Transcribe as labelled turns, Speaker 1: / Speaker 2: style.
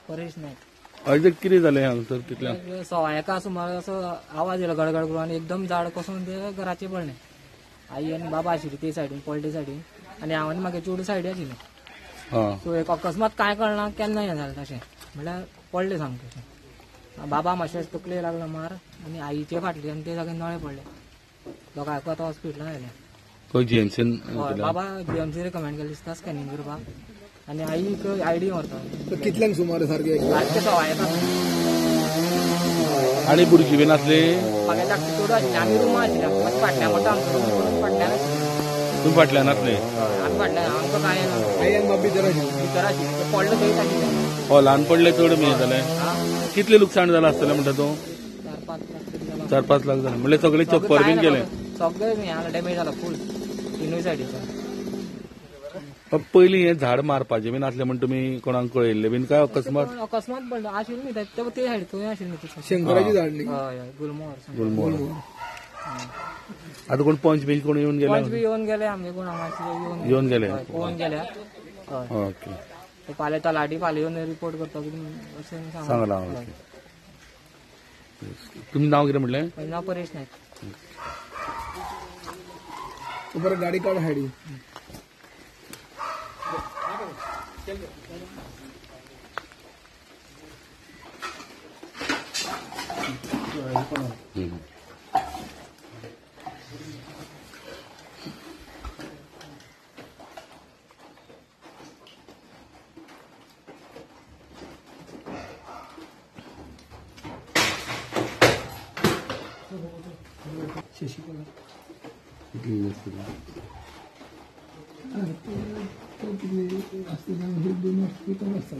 Speaker 1: परेश नायक.
Speaker 2: अजून किती झाले हांगसर कितल्या
Speaker 1: 1:15 सुमार असो आवाज येयलो गडगड करून आनी एकदम झाड कोसळून ते घराचे पडले. आई आनी बाबा आशिल्ली ते सायडीन पळटे सायडीन आनी हांव आनी म्हागे चेडूं सायडी आशिल्लें. सो एक अकस्मात काय कळना केन्ना हें जालें तशें म्हणल्यार पडले सामके. बाबा मातशें तकले लागलो मार आनी आईचे फाटल्यान ते सगळे नळे पडले. दोगांयकूय आतां हॉस्पिटलांत व्हेले.
Speaker 2: खंय जीएमसीन
Speaker 1: बाबा जीएमसी रिकमेंड केलें दिसता स्कॅनिंग करपाक आनी आईक आयडी व्हरता.
Speaker 3: कितल्यांक सुमार सारखे
Speaker 1: सारके 1:15
Speaker 2: आणि बुरशी बीन असले
Speaker 1: म्हागे धाकटे चेडूं आशिल्लें आमी रुमा आशिल्ले मातशें फाटल्यान म्हणटा आमचो रूम फाटल्यान
Speaker 2: तुम्ही फाटल्यान असले
Speaker 1: आमी फाटल्यान आमकां काय
Speaker 3: आई आनी बाब भितर आशिल्ले.
Speaker 1: भितर आशिल्ले ते पडले थंयच आशिल्ले.
Speaker 2: हो ल्हान पडले चड हे जालें. कितले लुकसाण जालां आसतलें म्हणटा तूं
Speaker 1: 4-5 लाख
Speaker 2: 4-5 लाख जालें म्हणजे सगळे चप्पर बीन गेले.
Speaker 1: सगळे डॅमेज जाला फूल तिनूय सायडीचो.
Speaker 2: पयलीं हें झाड मारपाचें बीन आसलें म्हण तुमी कोणाक कळयल्लें बीन काय अकस्मात
Speaker 1: अकस्मात पडलो आशिल्लें न्ही ते सायडी थंय आशिल्लें न्ही
Speaker 3: शंकराची झाड न्ही.
Speaker 1: हय हय गुलमोहर
Speaker 2: गुलमोहर. आता कोण पंच बीन कोण येऊन गेला
Speaker 1: पंच बी येवन गेले आमगे कोण हांगासले
Speaker 2: येऊन गेले
Speaker 1: पळोवन गेल्या. हय
Speaker 2: ओके
Speaker 1: फाल्यां तलाटी फाल्यां येवन रिपोर्ट करता अशें
Speaker 2: सांगला. तुमचें नांव कितें म्हणलें?
Speaker 1: म्हजें नांव परेश नायक.
Speaker 3: बरं गाडी काढ हाडी. शशिकला असते 2 वर्ष कमी असतात.